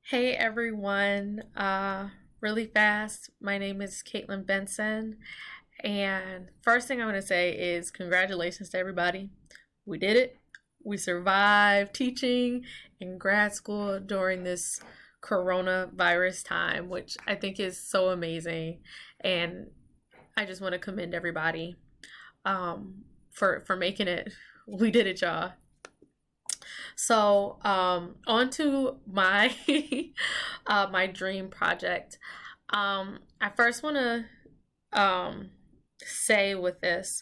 Hey everyone, really fast. My name is Caitlin Benson, and first thing I want to say is congratulations to everybody. We did it. We survived teaching in grad school during this coronavirus time, which I think is so amazing. And I just want to commend everybody for making it. We did it, y'all. On to my my dream project. I first want to say with this,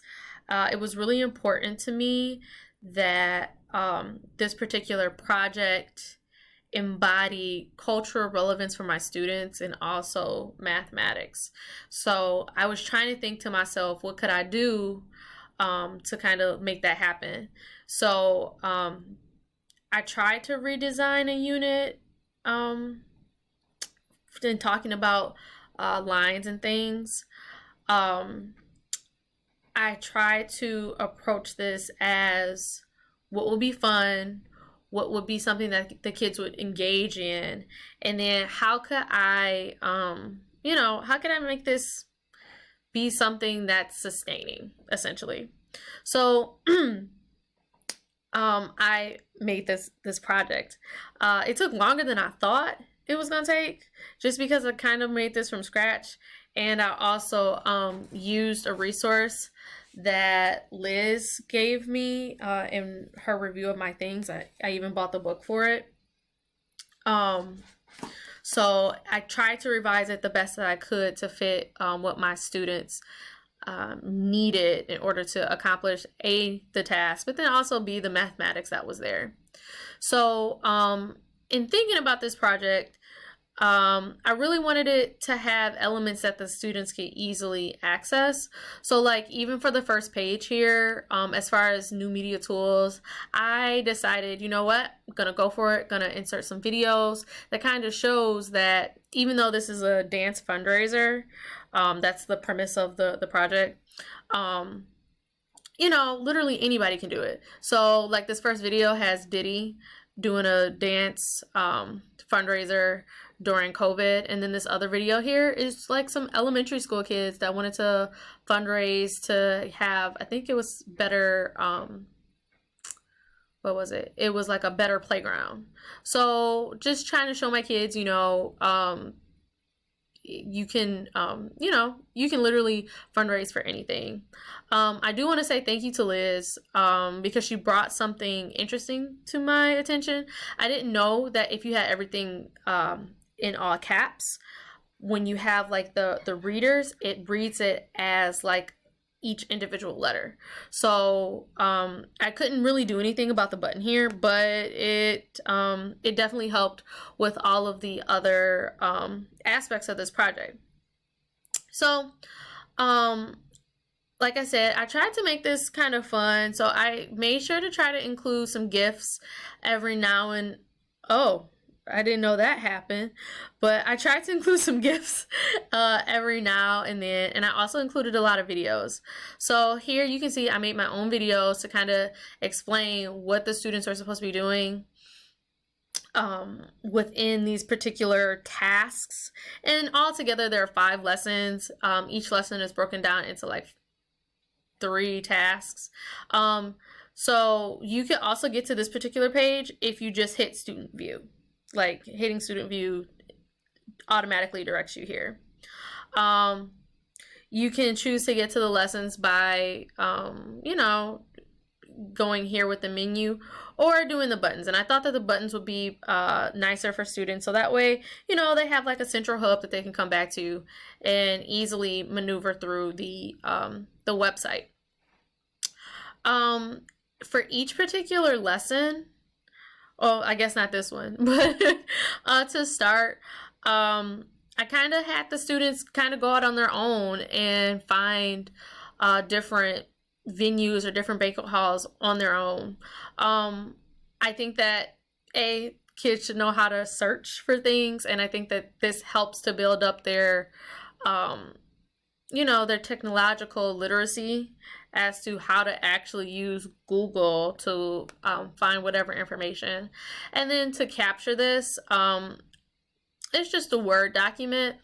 it was really important to me that this particular project embody cultural relevance for my students and also mathematics. So I was trying to think to myself, what could I do to kind of make that happen? I tried to redesign a unit, and talking about lines and things. Um, I tried to approach this as what would be fun, what would be something that the kids would engage in, and then how could how could I make this be something that's sustaining, essentially. So I made this project. It took longer than I thought it was gonna take, just because I kind of made this from scratch, and I also used a resource that Liz gave me in her review of my things. I even bought the book for it. Um, so I tried to revise it the best that I could to fit what my students needed in order to accomplish the task, but then also B, the mathematics that was there. So in thinking about this project, I really wanted it to have elements that the students could easily access. So like even for the first page here, as far as new media tools, I decided, you know what, I'm gonna go for it, gonna insert some videos that kind of shows that even though this is a dance fundraiser, that's the premise of the project, literally anybody can do it. So like this first video has Diddy doing a dance fundraiser during COVID, and then this other video here is like some elementary school kids that wanted to fundraise to have, I think it was better, what was it? It was like a better playground. So just trying to show my kids, you can literally fundraise for anything. I do want to say thank you to Liz, because she brought something interesting to my attention. I didn't know that if you had everything in all caps, when you have like the readers, it reads it as like each individual letter. So I couldn't really do anything about the button here, but it definitely helped with all of the other aspects of this project. So like I said, I tried to make this kind of fun, so I made sure to try to include some gifts every now and oh, I didn't know that happened, but I tried to include some gifts every now and then, and I also included a lot of videos. So here you can see I made my own videos to kind of explain what the students are supposed to be doing within these particular tasks. And altogether there are 5 lessons. Each lesson is broken down into like 3 tasks. So you can also get to this particular page if you just hit student view. Like hitting student view automatically directs you here. You can choose to get to the lessons by, going here with the menu or doing the buttons. And I thought that the buttons would be nicer for students. So that way, they have like a central hub that they can come back to and easily maneuver through the website. For each particular lesson, oh, I guess not this one, but to start, I kind of had the students kind of go out on their own and find different venues or different banquet halls on their own. I think that kids should know how to search for things, and I think that this helps to build up their their technological literacy as to how to actually use Google to find whatever information. And then to capture this, it's just a Word document.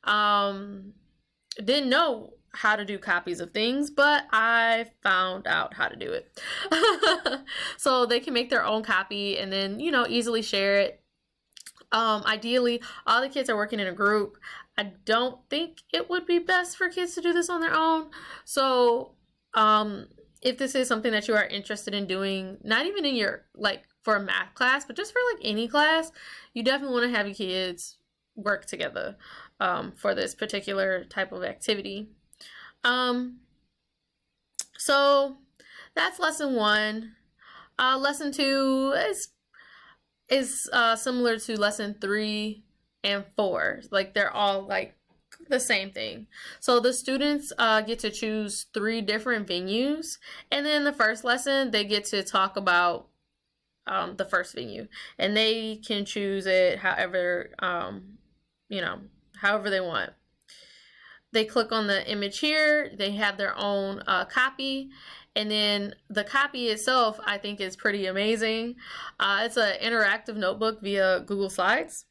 Didn't know how to do copies of things, but I found out how to do it. So they can make their own copy and then, you know, easily share it. Ideally, all the kids are working in a group. I don't think it would be best for kids to do this on their own. So, if this is something that you are interested in doing, not even in your, like, for a math class, but just for, like, any class, you definitely want to have your kids work together, for this particular type of activity. So that's lesson 1. Lesson 2 is similar to lesson 3 and 4. Like, they're all like the same thing. So the students get to choose 3 different venues, and then the first lesson they get to talk about the first venue, and they can choose it however you know, however they want. They click on the image here, they have their own copy, and then the copy itself I think is pretty amazing. It's an interactive notebook via Google Slides,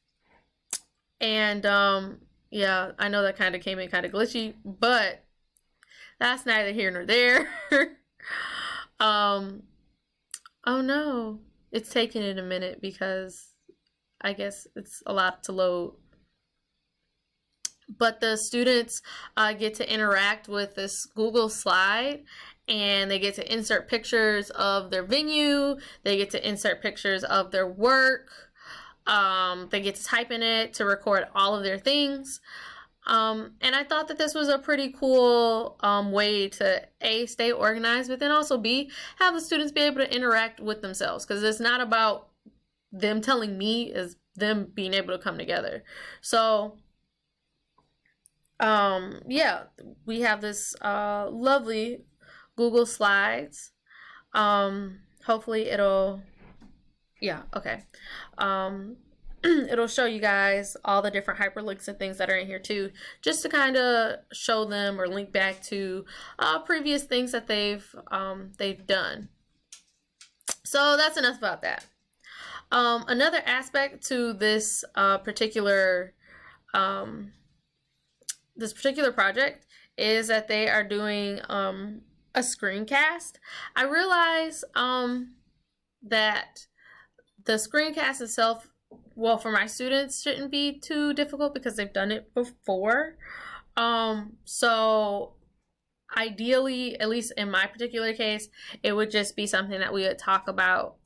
and yeah, I know that kind of came in kind of glitchy, but that's neither here nor there. Oh no, it's taking it a minute because I guess it's a lot to load. But the students get to interact with this Google slide, and they get to insert pictures of their venue. They get to insert pictures of their work. They get to type in it to record all of their things. And I thought that this was a pretty cool way to A, stay organized, but then also B, have the students be able to interact with themselves, because it's not about them telling me, it's them being able to come together. So yeah, we have this lovely Google Slides. Hopefully it'll, yeah, okay. It'll show you guys all the different hyperlinks and things that are in here too, just to kind of show them or link back to previous things that they've done. So that's enough about that. Another aspect to this particular project is that they are doing a screencast. I realize that the screencast itself, well, for my students, shouldn't be too difficult because they've done it before. So ideally, at least in my particular case, it would just be something that we would talk about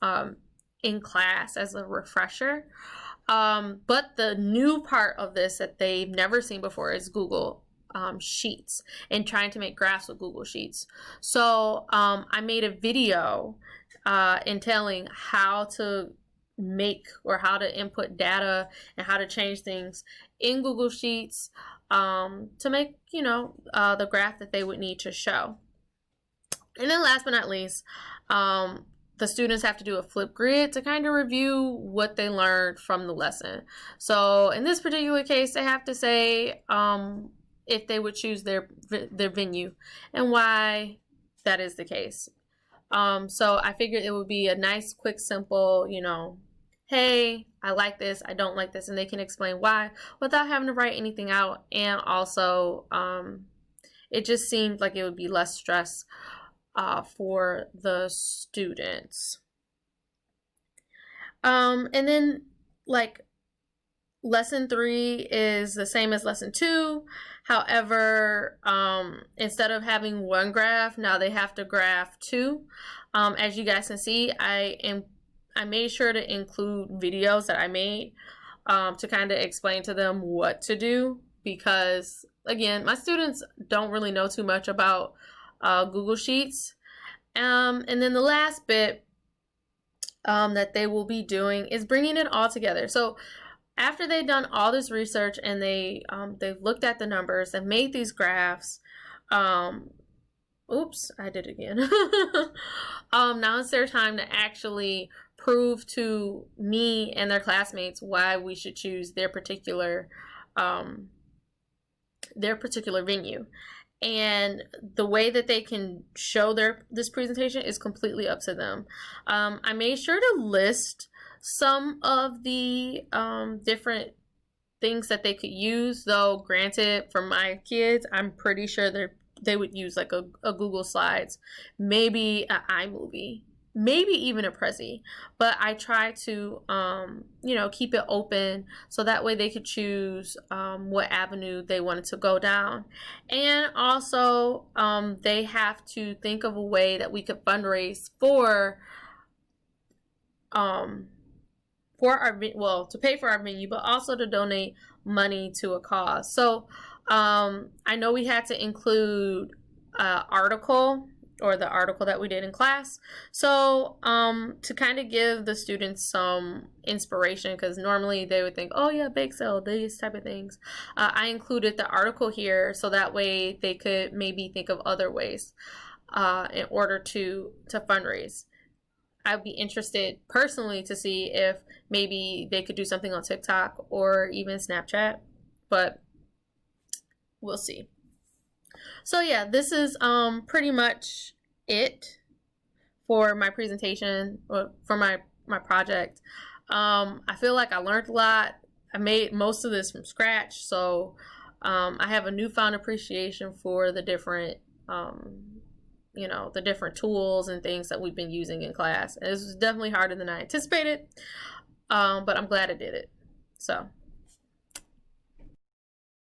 in class as a refresher. But the new part of this that they've never seen before is Google Sheets and trying to make graphs with Google Sheets. So I made a video entailing how to make or how to input data and how to change things in Google Sheets to make, you know, the graph that they would need to show. And then last but not least, the students have to do a Flipgrid to kind of review what they learned from the lesson. So in this particular case, they have to say if they would choose their venue and why that is the case. So I figured it would be a nice, quick, simple, you know, hey, I like this, I don't like this, and they can explain why without having to write anything out. And also, it just seemed like it would be less stress for the students. And then, like, lesson 3 is the same as lesson 2. However, instead of having one graph, now they have to graph 2. As you guys can see, I made sure to include videos that I made to kind of explain to them what to do, because again, my students don't really know too much about Google Sheets. And then the last bit that they will be doing is bringing it all together. So after they've done all this research and they've looked at the numbers and made these graphs, oops, I did it again. Now it's their time to actually prove to me and their classmates why we should choose their particular venue. And the way that they can show this presentation is completely up to them. I made sure to list some of the different things that they could use, though granted for my kids, I'm pretty sure they would use like a Google Slides, maybe an iMovie, maybe even a Prezi. But I try to keep it open so that way they could choose what avenue they wanted to go down. And also they have to think of a way that we could fundraise for our, well, to pay for our menu, but also to donate money to a cause. So I know we had to include an article, or the article that we did in class. So to kind of give the students some inspiration, because normally they would think, oh yeah, bake sale, these type of things. I included the article here so that way they could maybe think of other ways in order to fundraise. I'd be interested personally to see if maybe they could do something on TikTok or even Snapchat, but we'll see. So yeah, this is pretty much it for my presentation, or for my project. I feel like I learned a lot. I made most of this from scratch, so I have a newfound appreciation for the different the different tools and things that we've been using in class. It was definitely harder than I anticipated, but I'm glad I did it. So